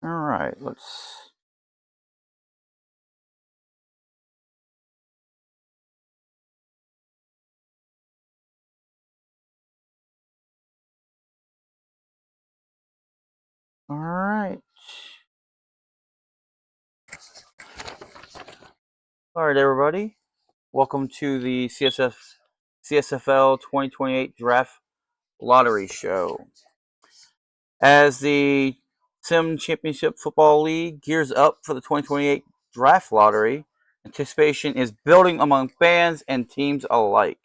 All right, let's. All right. All right, everybody. Welcome to the CSFL 2028 Draft Lottery Show. As the Sim Championship Football League gears up for the 2028 Draft Lottery, anticipation is building among fans and teams alike.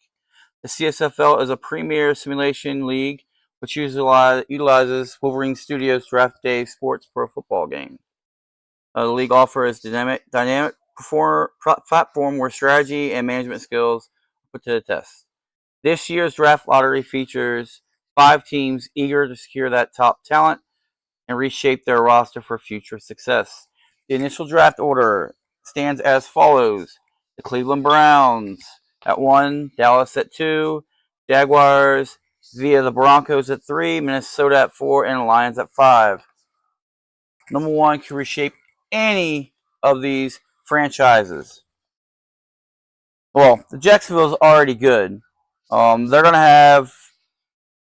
The CSFL is a premier simulation league which utilizes Wolverine Studios Draft Day Sports Pro Football game. The league offers dynamic platform where strategy and management skills are put to the test. This year's draft lottery features 5 teams eager to secure that top talent and reshape their roster for future success. The initial draft order stands as follows: the Cleveland Browns at 1, Dallas at 2, Jaguars via the Broncos at 3, Minnesota at 4, and Lions at 5. Number 1 can reshape any of these franchises. Well, the Jacksonville's already good. They're gonna have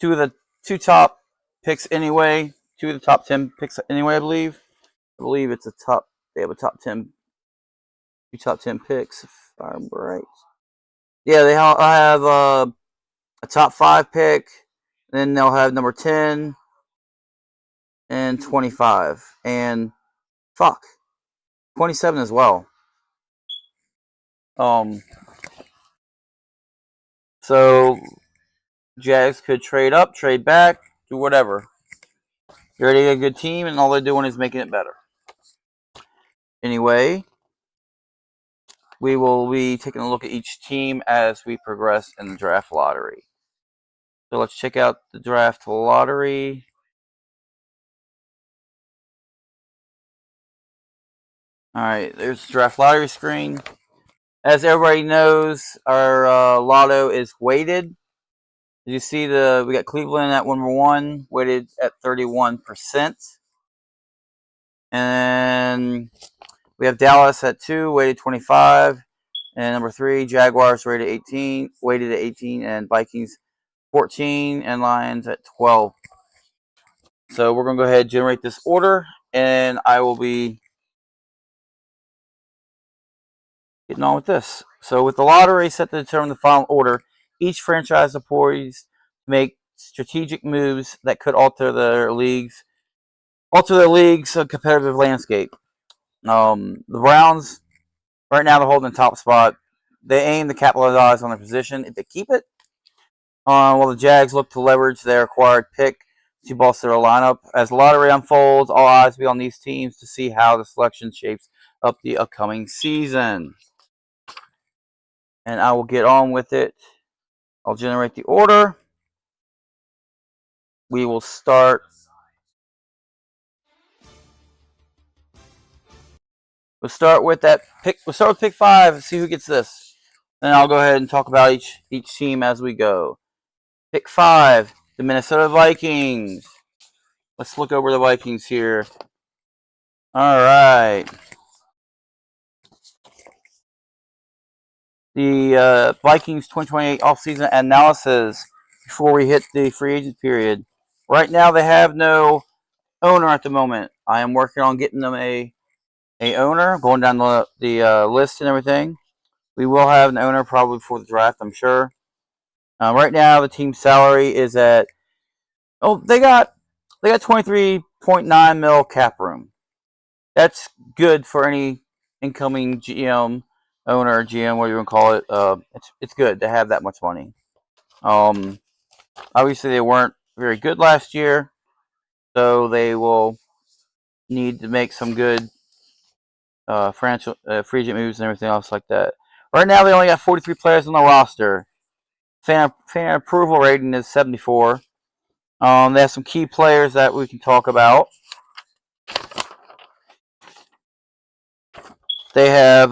two top picks anyway. Two of the top 10 picks anyway, I believe. I believe it's a top. They have a top 10, two top 10 picks, if I'm right. Yeah, they have a top 5 pick. Then they'll have number 10 and 25, and 27 as well. Um, so Jags could trade up, trade back, do whatever. You're already a good team, and all they're doing is making it better. Anyway, we will be taking a look at each team as we progress in the draft lottery. So let's check out the draft lottery. All right, there's the draft lottery screen. As everybody knows, our lotto is weighted. You see, we got Cleveland at number 1, weighted at 31%, and we have Dallas at 2, weighted 25, and number 3, Jaguars weighted at 18, and Vikings 14, and Lions at 12. So we're going to go ahead and generate this order, and I will be getting on with this. So with the lottery set to determine the final order, each franchise is poised to make strategic moves that could alter their league's competitive landscape. The Browns, right now, they're holding the top spot. They aim to capitalize on their position if they keep it. While the Jags look to leverage their acquired pick to bolster their lineup. As the lottery unfolds, all eyes will be on these teams to see how the selection shapes up the upcoming season. And I will get on with it. I'll generate the order. We will start. We'll start with that pick. We'll start with pick 5 and see who gets this. Then I'll go ahead and talk about each team as we go. Pick 5, the Minnesota Vikings. Let's look over the Vikings here. All right. The Vikings 2028 offseason analysis before we hit the free agent period. Right now, they have no owner at the moment. I am working on getting them a owner, going down the list and everything. We will have an owner probably before the draft, I'm sure. Right now, the team's salary is at they got 23.9 mil cap room. That's good for any incoming GM, owner, GM, whatever you want to call it. It's good to have that much money. Obviously, they weren't very good last year, so they will need to make some good free agent moves and everything else like that. Right now, they only got 43 players on the roster. Fan approval rating is 74. They have some key players that we can talk about. They have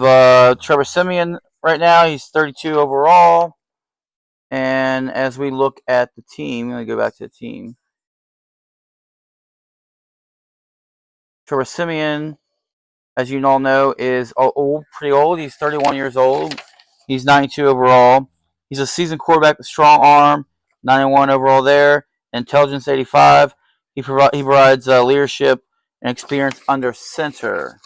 Trevor Siemian right now. He's 32 overall. And as we look at the team, let me go back to the team. Trevor Siemian, as you all know, is old, pretty old. He's 31 years old. He's 92 overall. He's a seasoned quarterback with strong arm, 91 overall there. Intelligence, 85. He provides leadership and experience under center.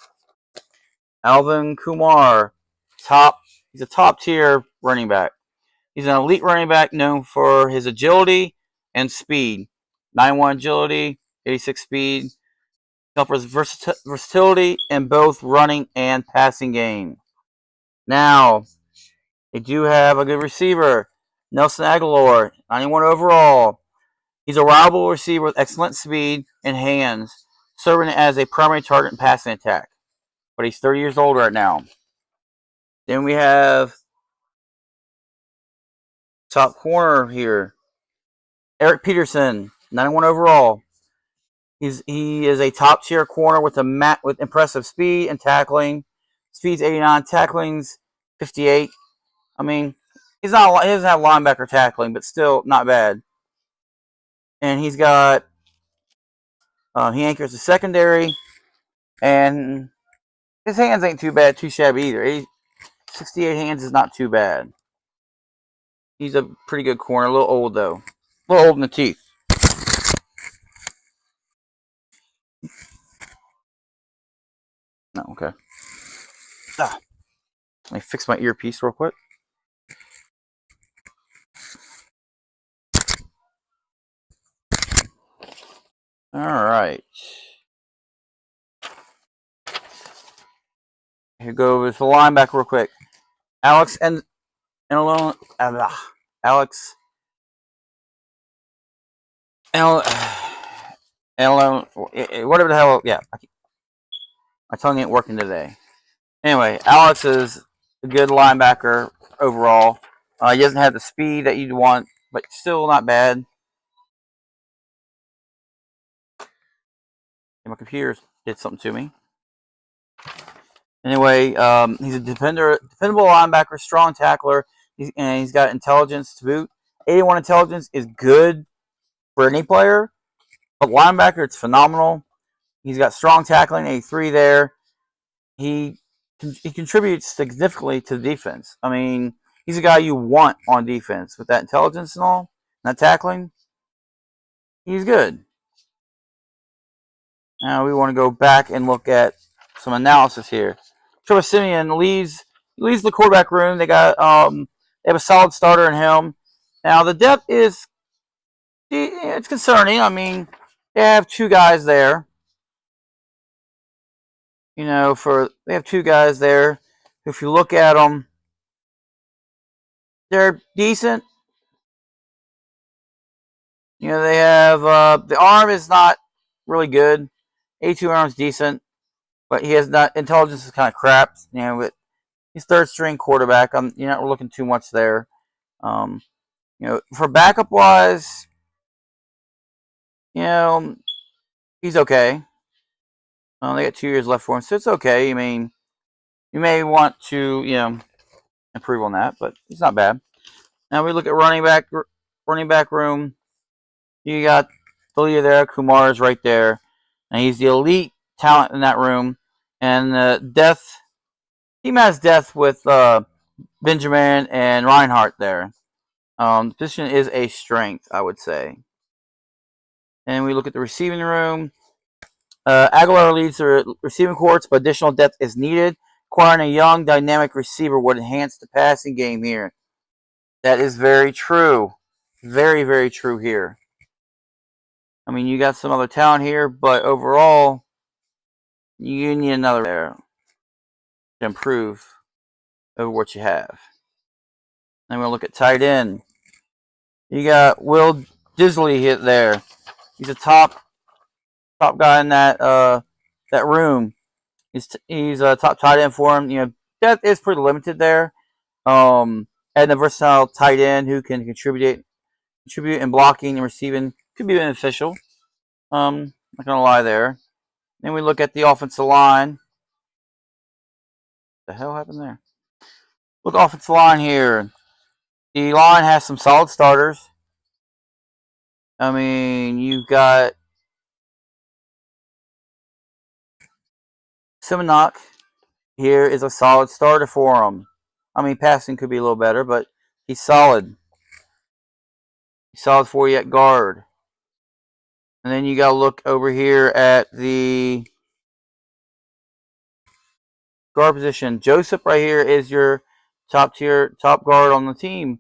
Alvin Kumar, he's a top tier running back. He's an elite running back known for his agility and speed. 91 agility, 86 speed. Offers versatility in both running and passing game. Now, they do have a good receiver, Nelson Aguilar, 91 overall. He's a reliable receiver with excellent speed and hands, serving as a primary target in passing attack. But he's 30 years old right now. Then we have top corner here, Eric Peterson, 91 overall. He is a top tier corner with with impressive speed and tackling. Speed's 89, tackling's 58. I mean, he doesn't have linebacker tackling, but still not bad. And he anchors the secondary, and his hands ain't too shabby either. 68 hands is not too bad. He's a pretty good corner, a little old though, a little old in the teeth. No, okay. Let me fix my earpiece real quick. All right. Here goes the linebacker real quick. Alex and alone. Alex and alone. Whatever the hell. Yeah, my tongue ain't working today. Anyway, Alex is a good linebacker overall. He doesn't have the speed that you'd want, but still not bad. And my computer did something to me. Anyway, he's a dependable linebacker, strong tackler, and he's got intelligence to boot. 81 intelligence is good for any player, but linebacker, it's phenomenal. He's got strong tackling, 83 there. He contributes significantly to the defense. I mean, he's a guy you want on defense with that intelligence and all, and that tackling. He's good. Now we want to go back and look at some analysis here. Trevor Siemian leads the quarterback room. They have a solid starter in him. Now the depth it's concerning. I mean, they have two guys there. They have two guys there. If you look at them, they're decent. They have the arm is not really good. 82 arm's decent, but he has not intelligence is kind of crap. But he's third string quarterback. You're not looking too much there. For backup wise, he's okay. They got 2 years left for him, so it's okay. I mean, you may want to improve on that, but he's not bad. Now we look at running back room. You got the leader there. Kumar is right there, and he's the elite talent in that room. And team has death with Benjamin and Reinhardt there. The position is a strength, I would say. And we look at the receiving room. Aguilar leads the receiving courts, but additional depth is needed. Acquiring a young, dynamic receiver would enhance the passing game here. That is very true. Very, very true here. I mean, you got some other talent here, but overall, you need another there to improve over what you have. Then we'll look at tight end. You got Will Disley hit there. He's a top guy in that room. He's a top tight end for him. Depth is pretty limited there. And a versatile tight end who can contribute in blocking and receiving could be beneficial. Not gonna lie there. Then we look at the offensive line. What the hell happened there? Look, offensive line here. The line has some solid starters. I mean, you've got Simonock here is a solid starter for him. I mean, passing could be a little better, but he's solid. He's solid for you at guard. And then you got to look over here at the guard position. Joseph right here is your top guard on the team.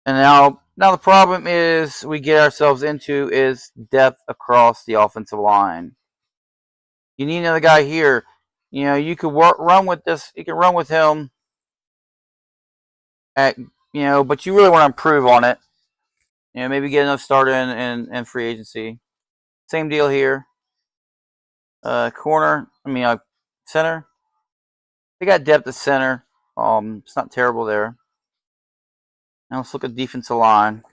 And now the problem is we get ourselves into is depth across the offensive line. You need another guy here. You know, you could run with this. You can run with him at, but you really want to improve on it. You know, maybe get another starter in free agency. Same deal here. Center. They got depth at center. It's not terrible there. Now let's look at defensive line.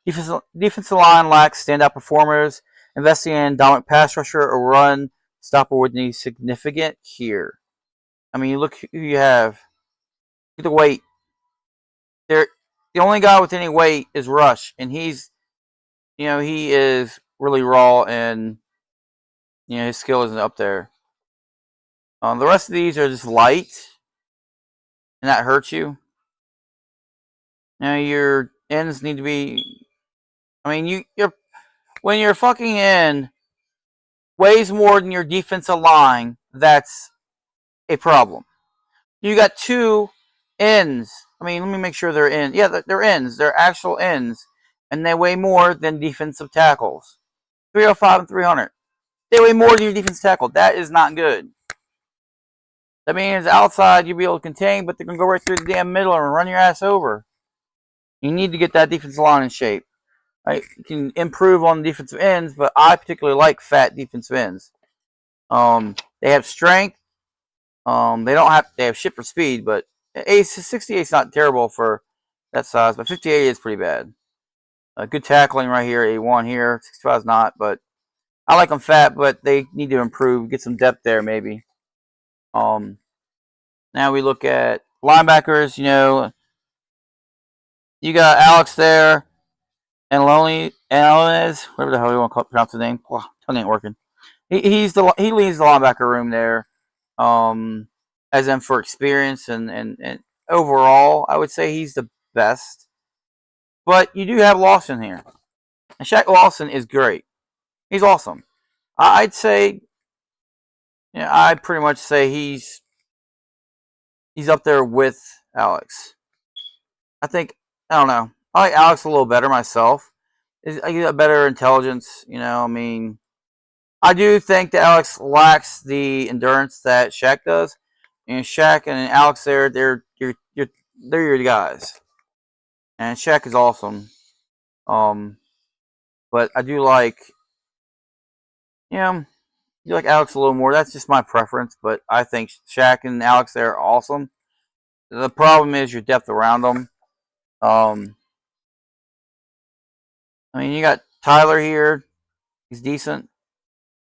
Defensive line lacks standout performers. Investing in dominant pass rusher or run stopper would be significant here. I mean, look who you have. Look at the weight. The only guy with any weight is Rush, and he is really raw, and his skill isn't up there. The rest of these are just light, and that hurts you. Your ends need to be. I mean, when your fucking end weighs more than your defensive line, that's a problem. You got two ends. I mean, let me make sure they're in. Yeah, they're ends. They're actual ends, and they weigh more than defensive tackles. 305 and 300. They weigh more than your defensive tackle. That is not good. That means outside you'll be able to contain, but they're going to go right through the damn middle and run your ass over. You need to get that defensive line in shape. Right? You can improve on the defensive ends, but I particularly like fat defensive ends. They have strength. They have shit for speed, but 68 is not terrible for that size, but 58 is pretty bad. Good tackling right here, A1 here. 65 is not, but I like them fat, but they need to improve, get some depth there maybe. Now we look at linebackers. You got Alex there, and Lonez, whatever the hell you want to pronounce his name. Tongue ain't working. He leads the linebacker room there, as in for experience and overall, I would say he's the best. But you do have Lawson here, and Shaq Lawson is great. He's awesome. I'd say, I'd pretty much say he's up there with Alex. I don't know. I like Alex a little better myself. I get a better intelligence. I mean, I do think that Alex lacks the endurance that Shaq does. And Shaq and Alex they're your guys. And Shaq is awesome. But I do like, you like Alex a little more. That's just my preference. But I think Shaq and Alex are awesome. The problem is your depth around them. I mean, you got Tyler here. He's decent.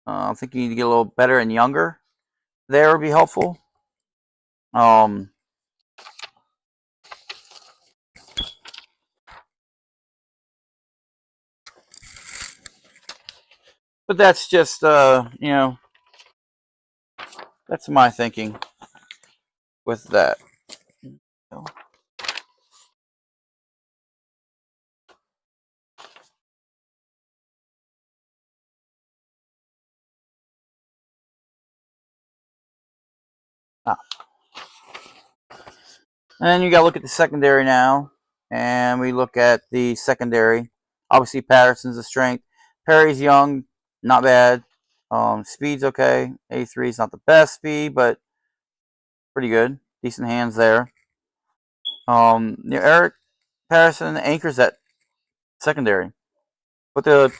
I think you need to get a little better and younger. There would be helpful. But that's just that's my thinking with that. And then you got to look at the secondary now, and we look at the secondary. Obviously, Patterson's a strength. Perry's young, not bad. Speed's okay. 83 is not the best speed, but pretty good. Decent hands there. Eric Patterson anchors that secondary, but the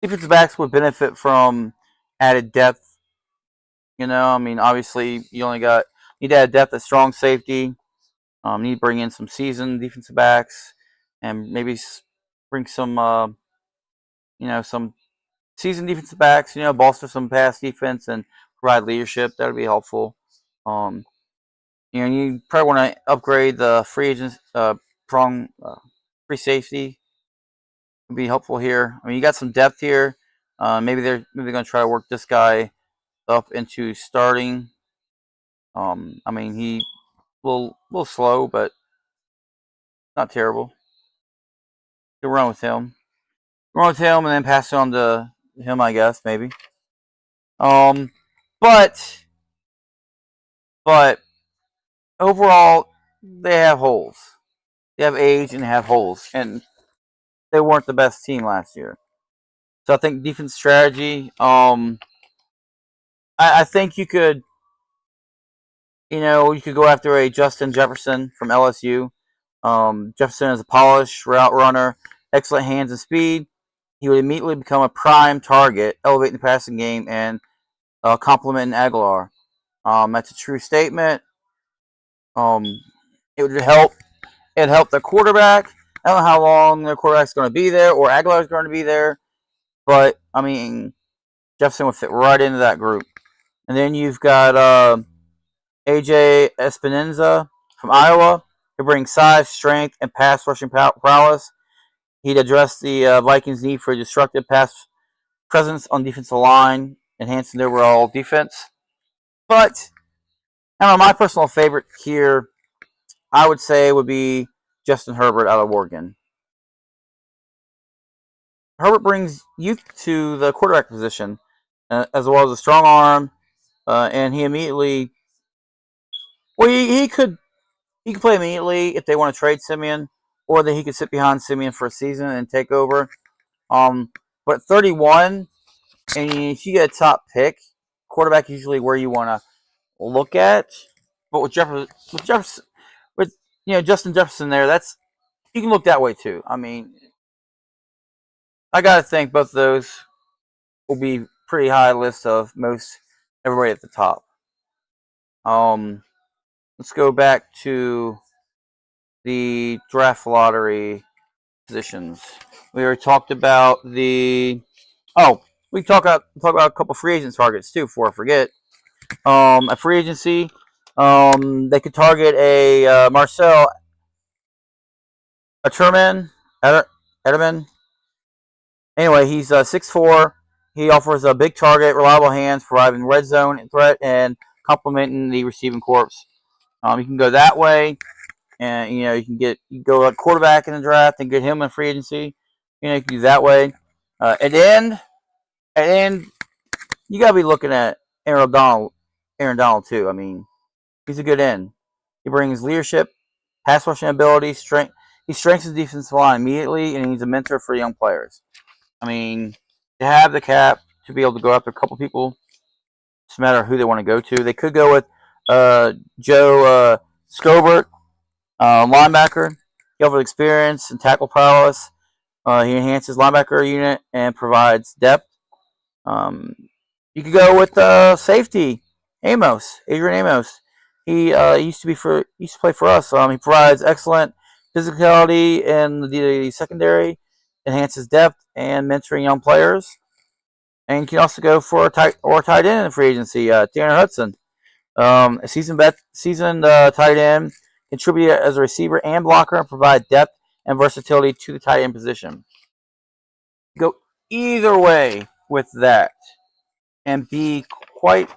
defensive backs would benefit from added depth. I mean, obviously, you need to add depth at strong safety. Need to bring in some seasoned defensive backs, and maybe bring some, some seasoned defensive backs. Bolster some pass defense and provide leadership. That would be helpful. You probably want to upgrade the free agents free safety. Would be helpful here. I mean, you got some depth here. Maybe they're going to try to work this guy up into starting. I mean, he little slow, but not terrible. You run with him. Run with him, and then pass it on to him, I guess, maybe. Um, but overall, they have holes. They have age and have holes, and they weren't the best team last year. So I think defense strategy. I think you could, you could go after a Justin Jefferson from LSU. Jefferson is a polished route runner, excellent hands and speed. He would immediately become a prime target, elevating the passing game and complementing Aguilar. That's a true statement. Um, it would help. It helped the quarterback. I don't know how long the quarterback's going to be there or Aguilar's going to be there, but I mean Jefferson would fit right into that group. And then you've got AJ Espinoza from Iowa, who brings size, strength, and pass rushing prowess. He'd address the Vikings' need for a destructive pass presence on defensive line, enhancing their overall defense. But I don't know, my personal favorite here, I would say, would be Justin Herbert out of Oregon. Herbert brings youth to the quarterback position, as well as a strong arm, and he immediately. Well, he could play immediately if they want to trade Simeon, or that he could sit behind Simeon for a season and take over. But 31, and if you get a top pick, quarterback usually where you want to look at. But with Jefferson, with Justin Jefferson there, that's you can look that way too. I mean, I gotta think both of those will be pretty high list of most everybody at the top. Let's go back to the draft lottery positions. We already talked about the. Oh, we talk about a couple free agent targets too. Before I forget, a free agency, they could target a Marcel Ederman. Anyway, he's 6'4". He offers a big target, reliable hands, providing red zone threat and complementing the receiving corps. You can go that way, and you can go a quarterback in the draft and get him in free agency. You can do that way. And then you got to be looking at Aaron Donald too. I mean, he's a good end. He brings leadership, pass rushing ability, strength. He strengthens the defensive line immediately, and he's a mentor for young players. I mean, they have the cap to be able to go after a couple people. It's a matter of who they want to go to. They could go with Joe Scobert, linebacker. He offers experience and tackle prowess. He enhances linebacker unit and provides depth. You could go with safety, Adrian Amos. He used to play for us. He provides excellent physicality in the secondary, enhances depth and mentoring young players. And you can also go for a tight end in free agency, Tanner Hudson. A seasoned tight end, contribute as a receiver and blocker, and provide depth and versatility to the tight end position. Go either way with that, and be quite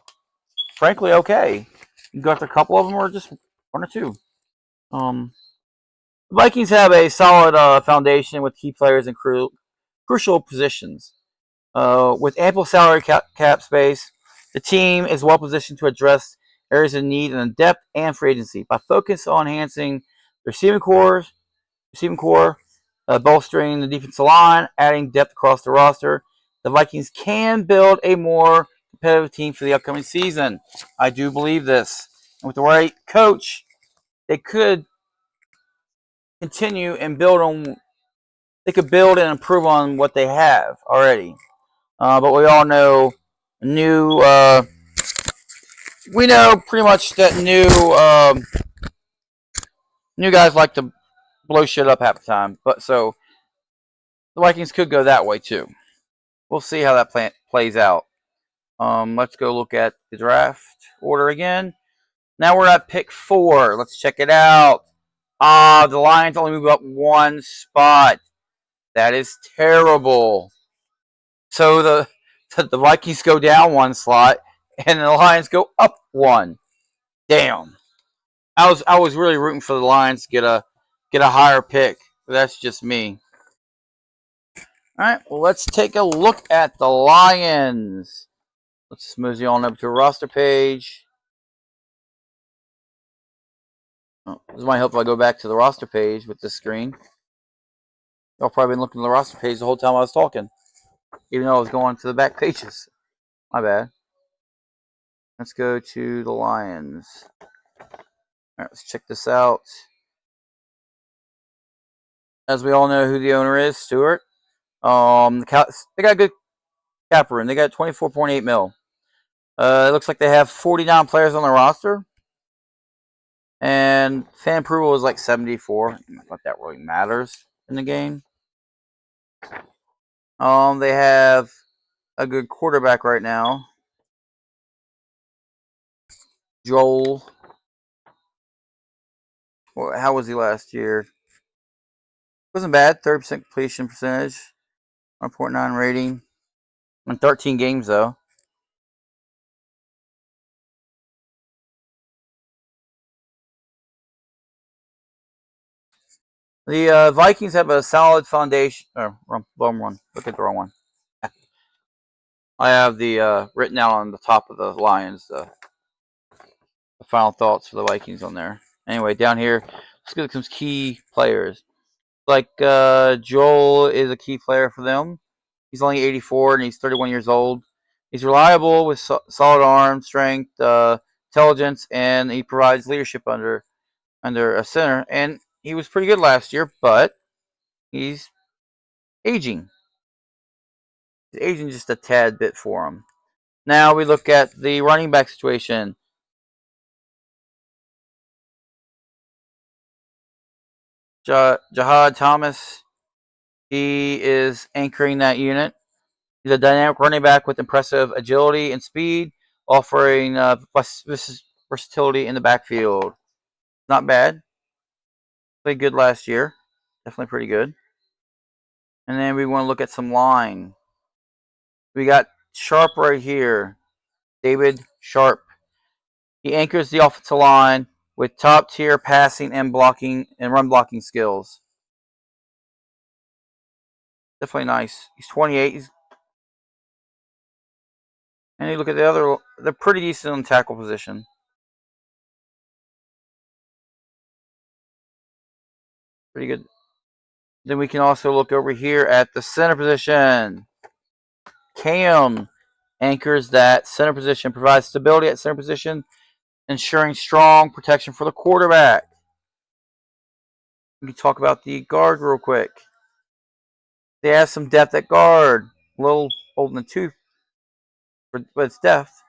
frankly okay. You can go after a couple of them, or just one or two. The Vikings have a solid foundation with key players in crucial positions. With ample salary cap space, the team is well positioned to address areas of need in depth and free agency by focus on enhancing the receiving core, bolstering the defensive line, adding depth across the roster. The Vikings can build a more competitive team for the upcoming season. I do believe this. And with the right coach, they could continue and build on. They could build and improve on what they have already. But we all know new. We know pretty much that new guys like to blow shit up half the time. But so the Vikings could go that way too. We'll see how that plays out. Let's go look at the draft order again. Now we're at pick 4. Let's check it out. The Lions only move up one spot. That is terrible. So the Vikings go down one slot, and the Lions go up one. Damn. I was really rooting for the Lions to get a higher pick. But that's just me. All right, well, let's take a look at the Lions. Let's smooth you on up to a roster page. Oh, this might help if I go back to the roster page with this screen. Y'all probably been looking at the roster page the whole time I was talking, even though I was going to the back pages. My bad. Let's go to the Lions. All right, let's check this out. As we all know who the owner is, Stewart. They got a good cap room. They got 24.8 mil. It looks like they have 49 players on the roster. And fan approval is like 74. Not like that really matters in the game. They have a good quarterback right now. Joel. Well, how was he last year? Wasn't bad. 30% completion percentage. 1.9 rating. In 13 games, though. The Vikings have a solid foundation. Oh, wrong one. Look at the wrong one. I have the written out on the top of the Lions, the final thoughts for the Vikings on there. Anyway, down here, let's look at some key players. Like Joel is a key player for them. He's only 84 and he's 31 years old. He's reliable with solid arm strength, intelligence, and he provides leadership under a center. And he was pretty good last year, but he's aging. He's aging just a tad bit for him. Now we look at the running back situation. Jahad Thomas, he is anchoring that unit. He's a dynamic running back with impressive agility and speed, offering versatility in the backfield. Not bad. Played good last year. Definitely pretty good. And then we want to look at some line. We got Sharp right here. David Sharp. He anchors the offensive line with top tier passing and blocking and run blocking skills. Definitely nice. He's 28. And you look at the other, they're pretty decent on tackle position. Pretty good. Then we can also look over here at the center position. Cam anchors that center position, provides stability at center position, ensuring strong protection for the quarterback. We can talk about the guard real quick. They have some depth at guard. A little old in the tooth, but it's depth.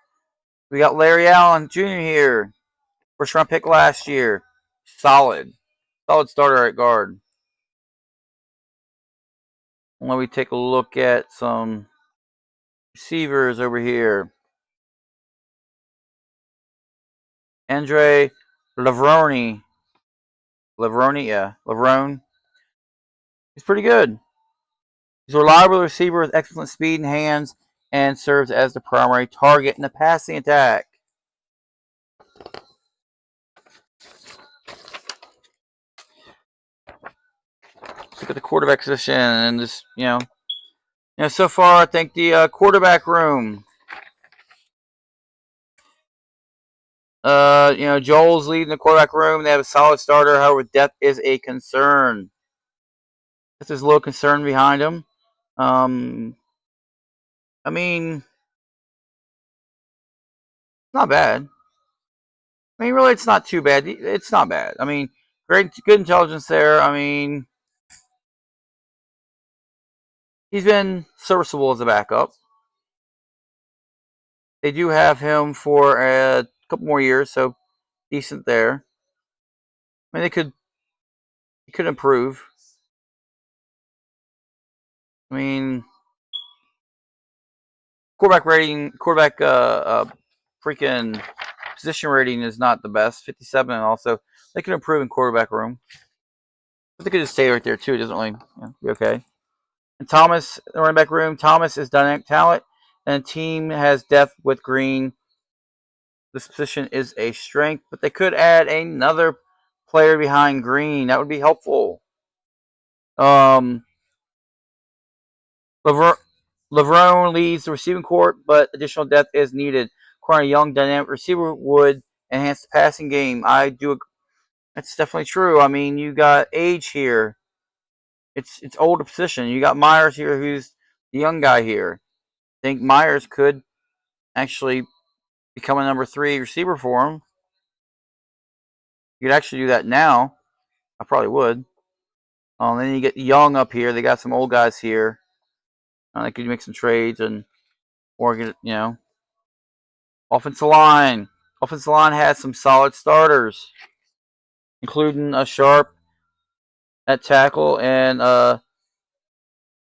We got Larry Allen Jr. here. First round pick last year. Solid starter at guard. Let me take a look at some receivers over here. Andre Levrone. Levrone. He's pretty good. He's a reliable receiver with excellent speed and hands and serves as the primary target in the passing attack. Let's look at the quarterback position and just, so far I think the quarterback room. Joel's leading the quarterback room. They have a solid starter. However, depth is a concern. There's a little concern behind him. I mean, not bad. I mean, really, it's not too bad. It's not bad. I mean, good intelligence there. I mean, he's been serviceable as a backup. They do have him for a couple more years, so decent there. I mean, he could improve. I mean, quarterback, freaking position rating is not the best, 57, and also they could improve in quarterback room. But they could just stay right there too. It doesn't really be okay. And Thomas, the running back room, Thomas is dynamic talent, and the team has depth with Green. This position is a strength, but they could add another player behind Green. That would be helpful. Leverone leads the receiving court, but additional depth is needed. Acquiring a young, dynamic receiver would enhance the passing game. I do. That's definitely true. I mean, you got age here. It's older position. You got Myers here, who's the young guy here. I think Myers could actually become a number 3 receiver for him. You could actually do that now. I probably would. Then you get Young up here. They got some old guys here. They could make some trades or get offensive line. Offensive line has some solid starters, including a Sharp at tackle and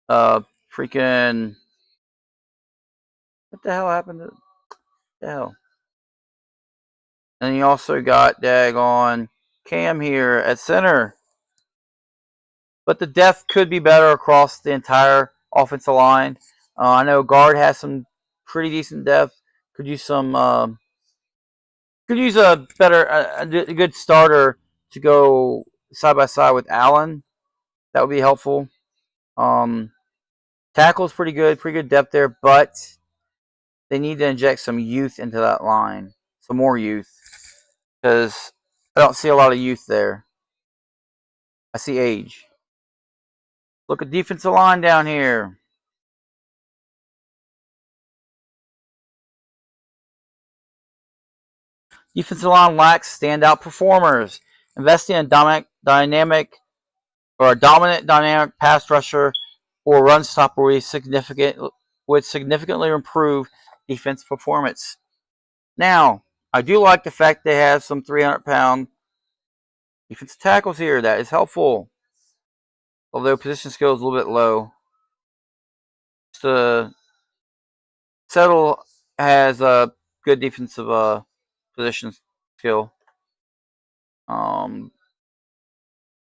freaking what the hell happened to the hell? And you also got daggone Cam here at center. But the depth could be better across the entire offensive line. I know guard has some pretty decent depth. Could use some. Could use a better, a good starter to go side by side with Allen. That would be helpful. Tackle's pretty good depth there, but they need to inject some youth into that line, some more youth, because I don't see a lot of youth there. I see age. Look at defensive line down here. Defensive line lacks standout performers. Investing in a dominant dynamic pass rusher or run stopper would significantly improve defense performance. Now, I do like the fact they have some 300-pound defensive tackles here. That is helpful. Although position skill is a little bit low. Settle has a good defensive position skill.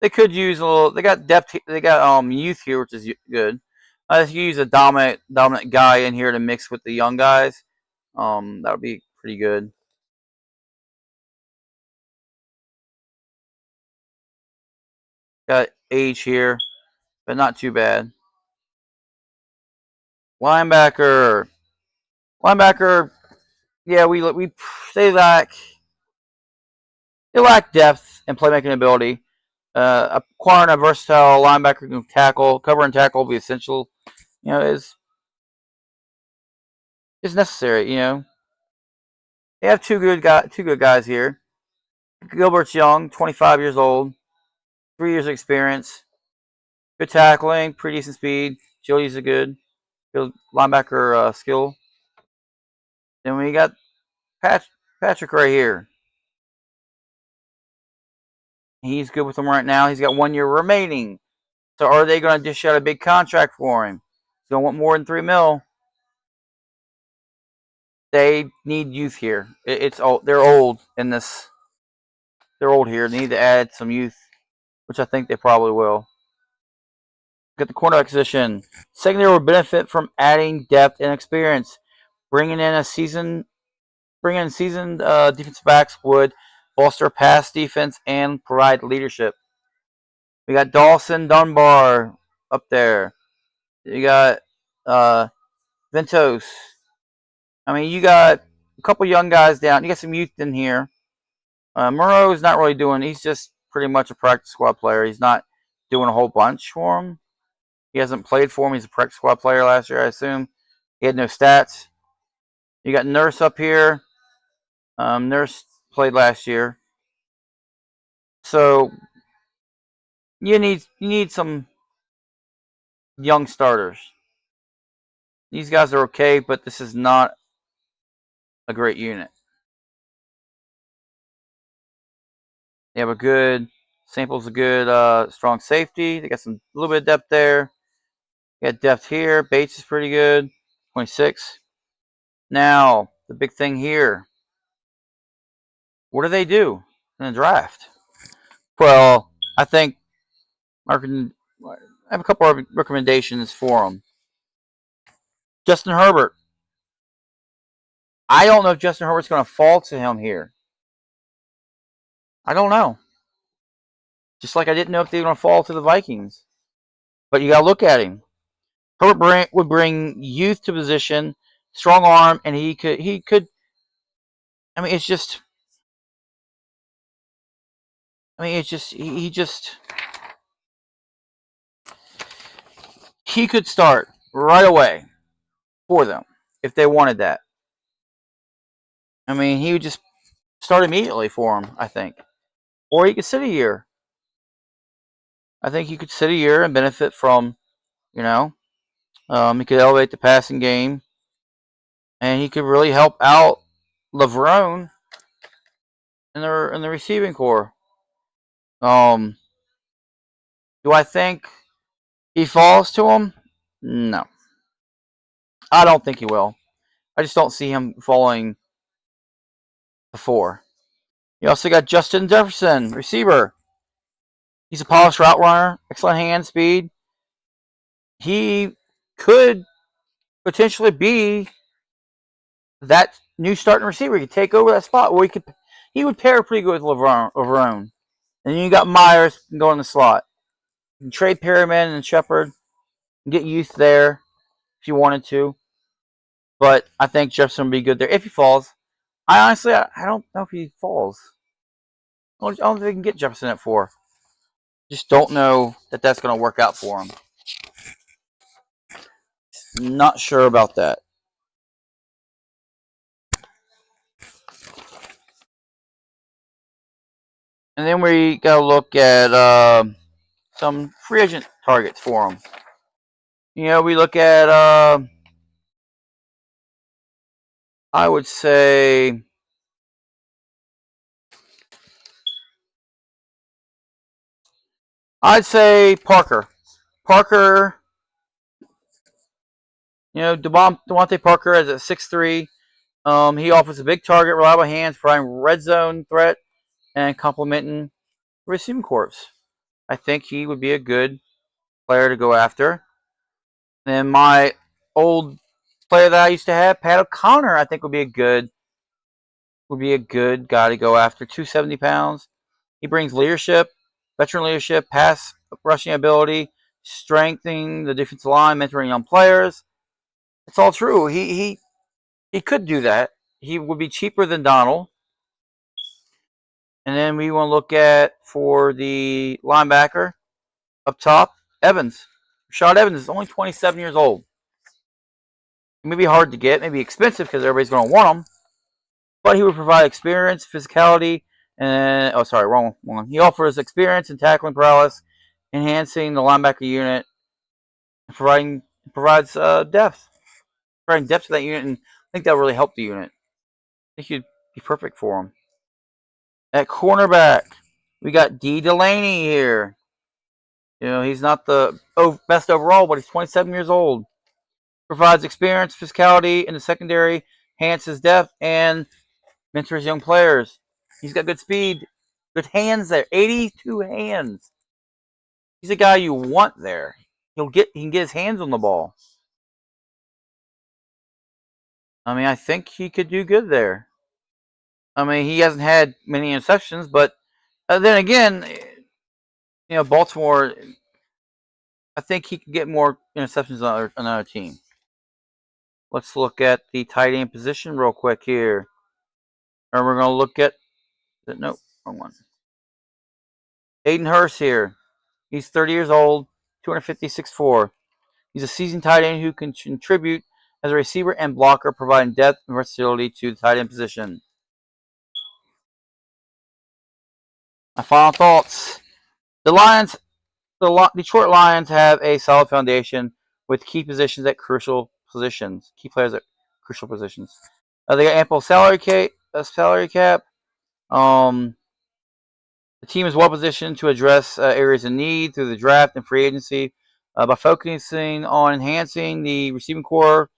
They could use a little. They got depth. They got youth here, which is good. I just use a dominant guy in here to mix with the young guys. That would be pretty good. Got age here, but not too bad. Linebacker. Yeah, they lack depth and playmaking ability. Acquiring a versatile linebacker who can tackle, cover and tackle will be essential. Is necessary. They have two good guys here. Gilbert's young, 25 years old, 3 years of experience, good tackling, pretty decent speed. Agility's a good linebacker skill. Then we got Patrick right here. He's good with them right now. He's got 1 year remaining. So are they going to dish out a big contract for him? He's going to want more than $3 million. They need youth here. It's old. They're old in this. They're old here. They need to add some youth, which I think they probably will. Get the cornerback position. Secondary will benefit from adding depth and experience. Bringing in seasoned defensive backs would bolster pass defense and provide leadership. We got Dawson Dunbar up there. You got Ventos. I mean, you got a couple young guys down. You got some youth in here. Moreau's not really doing. He's just pretty much a practice squad player. He's not doing a whole bunch for him. He hasn't played for him. He's a practice squad player last year, I assume. He had no stats. You got Nurse up here. Nurse played last year. So you need some young starters. These guys are okay, but this is not a great unit. They have a good Sample's a good strong safety. They got some a little bit of depth there. Got depth here. Bates is pretty good. 26. Now, the big thing here. What do they do in the draft? Well, I think have a couple of recommendations for him. Justin Herbert. I don't know if Justin Herbert's going to fall to him here. I don't know. Just like I didn't know if they were going to fall to the Vikings. But you got to look at him. Herbert would bring youth to position, strong arm, and he could. I mean, it's just. I mean, it's just he could start right away for them if they wanted that. I mean, he would just start immediately for them, I think. Or he could sit a year. I think he could sit a year and benefit from, he could elevate the passing game, and he could really help out LeVrone in the receiving core. Do I think he falls to him? No, I don't think he will. I just don't see him falling before. You also got Justin Jefferson, receiver. He's a polished route runner, excellent hand speed. He could potentially be that new starting receiver. He could take over that spot where he would pair pretty good with LeVrone. And then you got Myers going in the slot. You can trade Perryman and Shepard and get youth there if you wanted to. But I think Jefferson would be good there if he falls. I don't know if he falls. I don't think they can get Jefferson at 4. Just don't know that that's going to work out for him. Not sure about that. And then we got to look at some free agent targets for him. We look at, I would say, Parker. Parker, Devontae Parker is at 6'3". He offers a big target, reliable hands, providing red zone threat, and complementing receiving corps. I think he would be a good player to go after. And my old player that I used to have, Pat O'Connor, I think would be a good guy to go after. 270 pounds. He brings leadership, veteran leadership, pass rushing ability, strengthening the defensive line, mentoring young players. It's all true. He could do that. He would be cheaper than Donald. And then we want to look at, for the linebacker up top, Evans. Rashad Evans is only 27 years old. It may be hard to get, maybe expensive because everybody's going to want him. But he would provide experience, physicality, and wrong one. He offers experience and tackling prowess, enhancing the linebacker unit, and provides depth. Providing depth to that unit, and I think that will really help the unit. I think he'd be perfect for him. At cornerback, we got D. Delaney here. He's not the best overall, but he's 27 years old. Provides experience, physicality in the secondary, enhances depth, and mentors young players. He's got good speed, good hands there. 82 hands. He's a guy you want there. He can get his hands on the ball. I mean, I think he could do good there. I mean, he hasn't had many interceptions, but then again, Baltimore, I think he could get more interceptions on another team. Let's look at the tight end position real quick here. And we're going to look at, nope, wrong one. Aiden Hurst here. He's 30 years old, 256'4". He's a seasoned tight end who can contribute as a receiver and blocker, providing depth and versatility to the tight end position. My final thoughts. The Detroit Lions have a solid foundation with key positions at crucial positions. Key players at crucial positions. They got ample salary cap. The team is well positioned to address areas of need through the draft and free agency by focusing on enhancing the receiving core,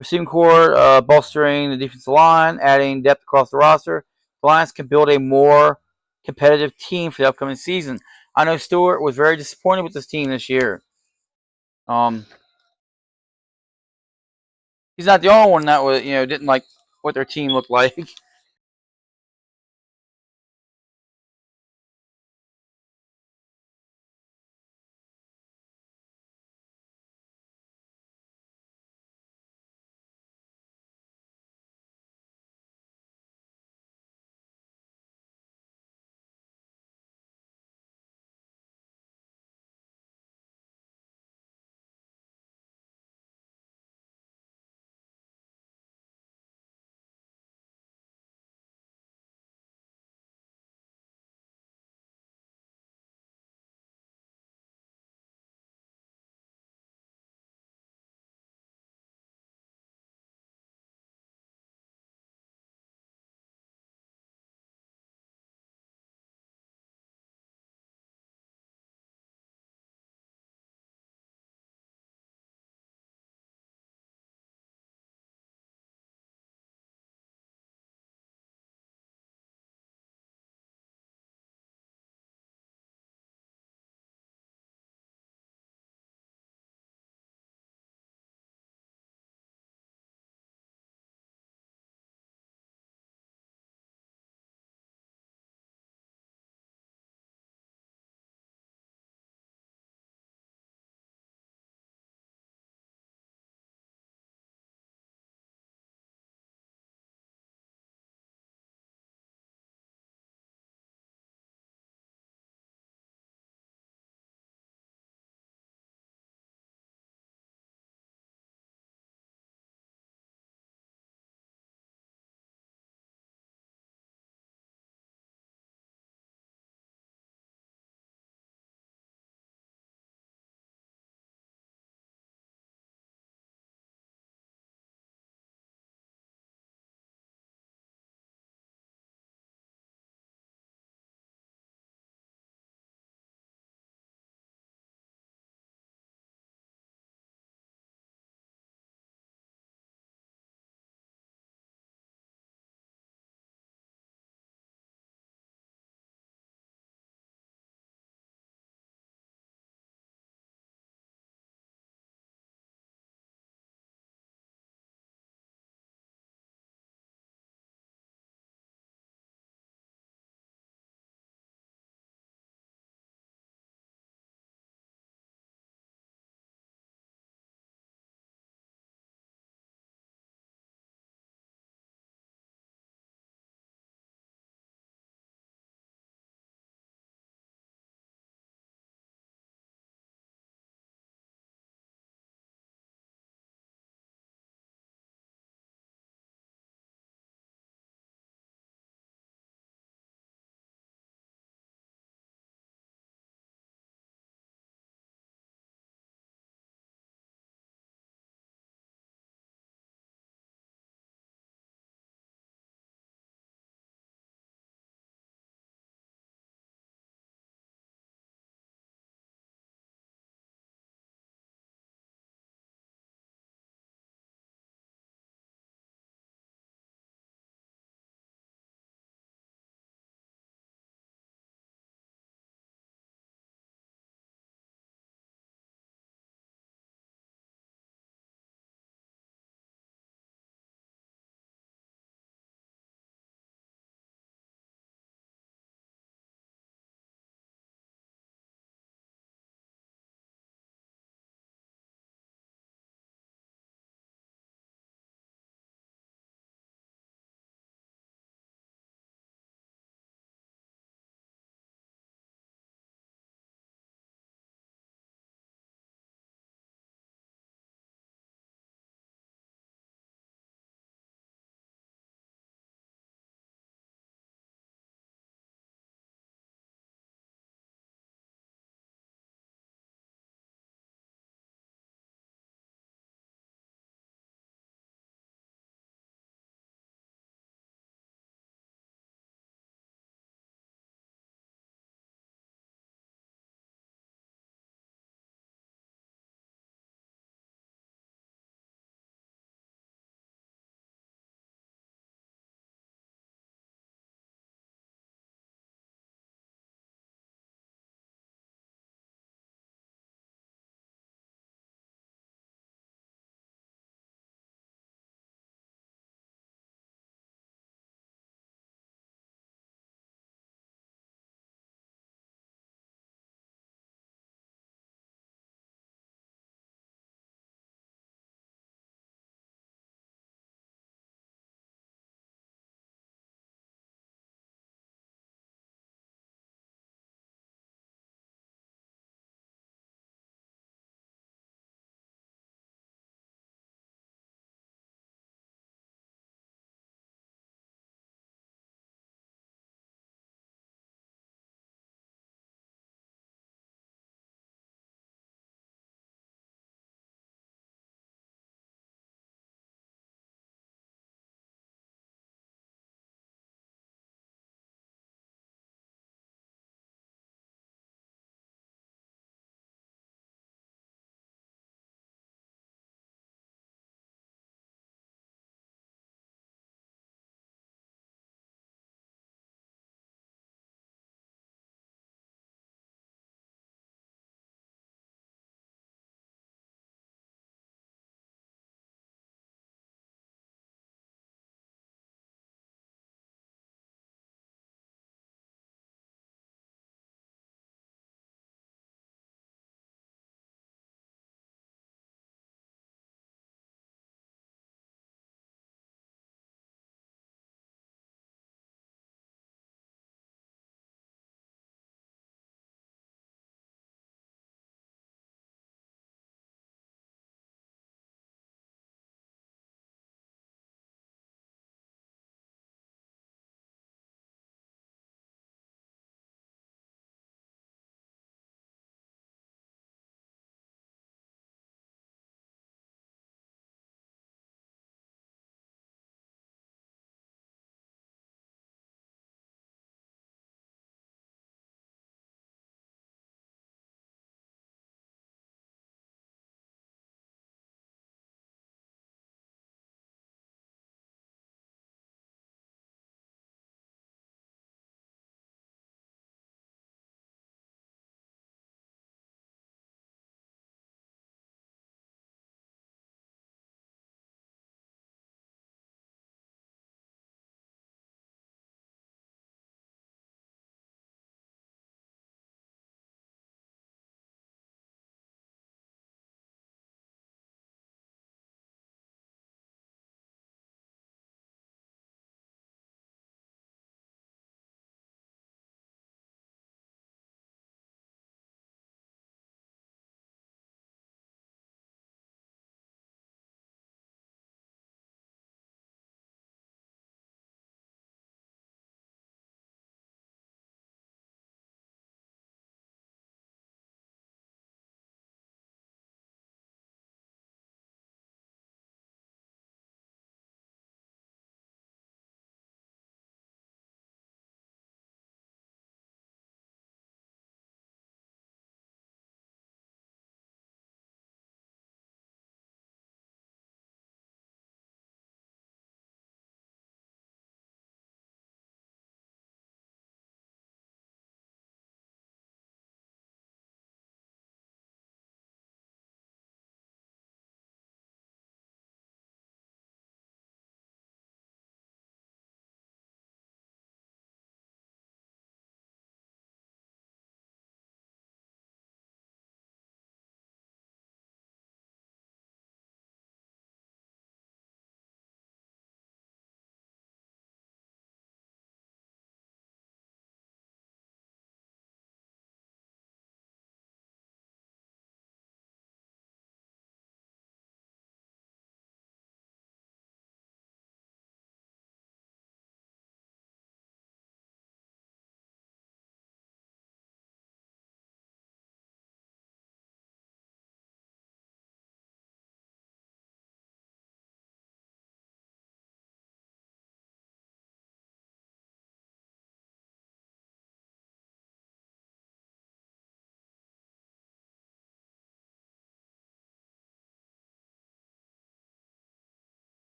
bolstering the defensive line, adding depth across the roster. The Lions can build a more competitive team for the upcoming season. I know Stewart was very disappointed with this team this year. Um, he's not the only one that was, didn't like what their team looked like.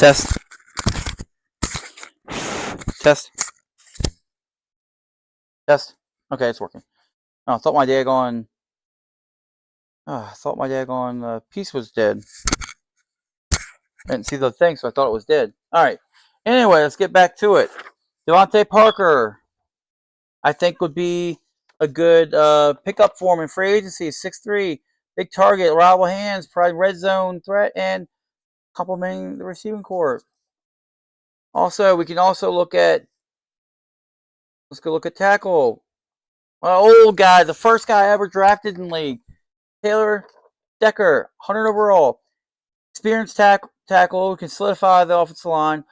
Test. Test. Test. Okay, it's working. Oh, I thought my daggone. I thought my daggone piece was dead. I didn't see the thing, so I thought it was dead. All right. Anyway, let's get back to it. Devontae Parker, I think, would be a good pickup for him in free agency. 6'3", big target, reliable hands, provide red zone threat, and complementing the receiving corps. Also, we can also look at. Let's go look at tackle. Old guy, the first guy ever drafted in the league, Taylor Decker, 100 overall, experienced tackle, who can solidify the offensive line.